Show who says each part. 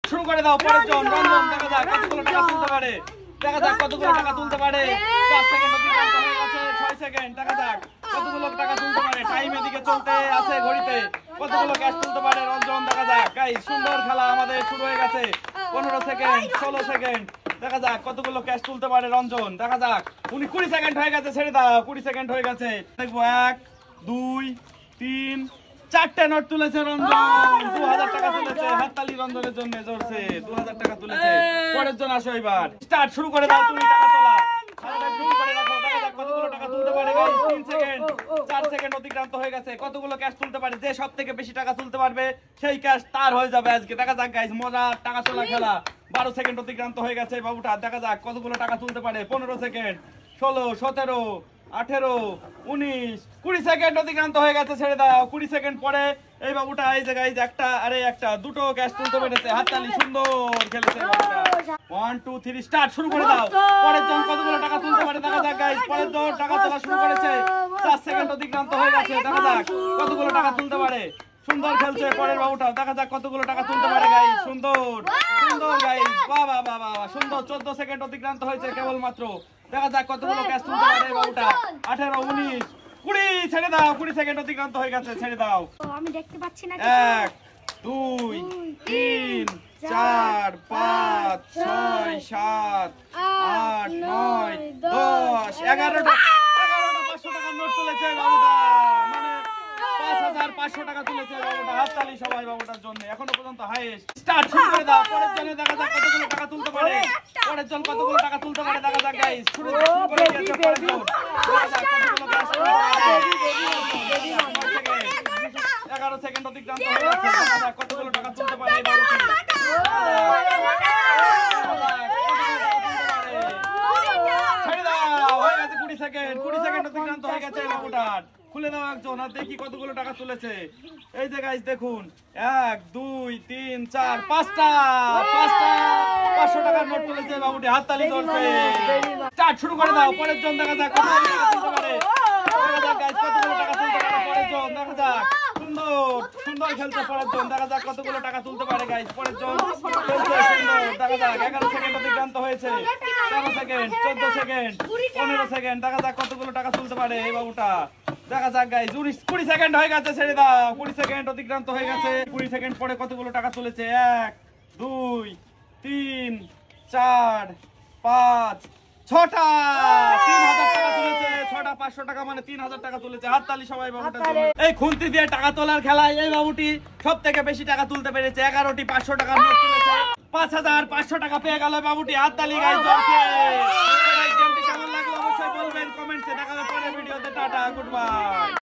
Speaker 1: শুরু করে দাও। পরের জন রঞ্জন, দেখা যাক কতগুলো টাকা তুলতে পারে। দেখা যাক কতগুলো টাকা তুলতে পারে। 4 সেকেন্ড অতিক্রান্ত হয়ে গেছে। 6 সেকেন্ড। দেখা যাক কতগুলো টাকা তুলতে পারে। টাইম এদিকে চলতে আছে ঘড়িতে। কতগুলো ক্যাশ তুলতে পারে রঞ্জন। দেখা যাক গাইস, সুন্দর খেলা আমাদের শুরু হয়ে গেছে। 15 সেকেন্ড, 16 সেকেন্ড। দেখা যাক কতগুলো ক্যাশ তুলতে পারে রঞ্জন। দেখা যাক 20 সেকেন্ড হয়ে গেছে। ছেড়ে দাও। 20 সেকেন্ড হয়ে গেছে। দেখবো 1 2 3 4টে নোট তুলেছে রঞ্জন। 2000 টাকা তুলেছে। হাততালি রঞ্জনের জন্য জোরছে। 2000 টাকা তুলেছে। পরের জন আসো এবার। স্টার্ট, শুরু করে দাও তুমি টাকা তোলা। খেলাটা শুরু করে রাখো। দেখা যাক কতগুলো টাকা তুলতে পারে গাইস। 3 সেকেন্ড, 4 সেকেন্ড অতিক্রান্ত হয়ে গেছে। কতগুলো ক্যাশ তুলতে পারে। যে সবথেকে বেশি টাকা তুলতে পারবে সেই ক্যাশ তার হয়ে যাবে আজকে। দেখা যাক গাইস, মজার টাকা তোলা খেলা। 12 সেকেন্ড অতিক্রান্ত হয়ে গেছে বাবুটা। দেখা যাক কতগুলো টাকা তুলতে পারে। 15 সেকেন্ড, 16 17 18 19 20 সেকেন্ড অতিক্রান্ত হয়ে গেছে। ছেড়ে দাও। 20 সেকেন্ড পরে এই বাবুটা এই যে গাইস একটা দুটো ক্যাশ তুলতে পেরেছে। হাততালি, সুন্দর খেলেছে বাবুটা। 1 2 3 স্টার্ট, শুরু করে দাও। পরের জন কতগুলো টাকা তুলতে পারে। দেখা যাক গাইস, পরের জন টাকা তোলা শুরু করেছে। 4 সেকেন্ড অতিক্রান্ত হয়ে গেছে। দেখা যাক কতগুলো টাকা তুলতে পারে। সুন্দর খেলছে পরের বাবুটা। দেখা যাক কতগুলো টাকা তুলতে পারে গাইস। সুন্দর সুন্দর গাইস, বাহ বাহ বাহ বাহ, সুন্দর। 14 সেকেন্ড অতিক্রান্ত হয়েছে কেবলমাত্র। দেখা যাক কতগুলো ক্যাশ তুলতে পারে বাবুটা। 18 19 20। ছেড়ে দাও। 20 সেকেন্ড অতিক্রান্ত হয়ে গেছে। ছেড়ে দাও।
Speaker 2: আমি দেখতে পাচ্ছি না।
Speaker 1: 1 2 3 4 5 6 7 8 9 10 11টা 500 টাকার নোট তুলেছে বাবুটা। মানে 5500 টাকা তুলেছে বাবুটা। হাততালি সবাই বাবুটার জন্য। এখনো পর্যন্ত হাইয়েস্ট। স্টার্ট, শুরু করে দাও। পরের জনে দেখা যাক কতগুলো টাকা তুলতে পারে। পরের জন কতগুলো টাকা তুলতে পারে। দেখা যাক গাইস, শুরু করে দিয়েছে পরের জন। দেখা যাক কতগুলো ক্যাশ তুলতে পারে। 11 সেকেন্ড অতিক্রান্ত হয়ে গেছে। দেখা যাক কতগুলো টাকা তুলতে পারে এই বাবুটি। 20 সেকেন্ড অতিক্রান্ত হয়ে গেছে বাবুটার। খুলে দাও একজন আর দেখি কতগুলো টাকা তুলেছে। এই যে গাইস দেখুন, 1 2 3 4 5টা 500 টাকার নোট তুলেছে বাবুটি। হাততালি ধরছে। স্টার্ট, শুরু করে দাও। পরের জন দেখা যাক কতগুলো টাকা তুলতে পারে। দেখা যাক গাইস কতগুলো টাকা তুলতে পারে পরের জন। দেখা যাক সুন্দর সুন্দর খেলছে পরের জন। দেখা যাক কতগুলো টাকা তুলতে পারে গাইস। পরের জন খেলছে সুন্দর। দেখা যাক 11 সেকেন্ড অতিক্রান্ত হয়েছে। 13 সেকেন্ড, 14 সেকেন্ড, 15 সেকেন্ড। দেখা যাক কতগুলো টাকা তুলতে পারে এই বাবুটা। দেখা যাক গাইস 20 সেকেন্ড হয়ে গেছে। ছেড়ে দাও। 20 সেকেন্ড অতিক্রান্ত হয়ে গেছে। 20 সেকেন্ড পরে কতগুলো টাকা তুলেছে। 1 2 3 4 5 6টা 3000 টাকা তুলেছে। 6টা 500 টাকা মানে 3000 টাকা তুলেছে। হাততালি সবাই বাবুটার জন্য। এই খুন্তি দিয়ে টাকা তোলার খেলায় এই বাবুটি সবথেকে বেশি টাকা তুলতে পেরেছে। 11টি 500 টাকার নোট তুলেছে। 5500 টাকা পেয়ে গেল বাবুটি। হাততালি গাইস জোরছে। কেমন লাগলো অবশ্যই বলবেন কমেন্টসে। দেখা হবে পরের ভিডিওতে। Tata, good bye.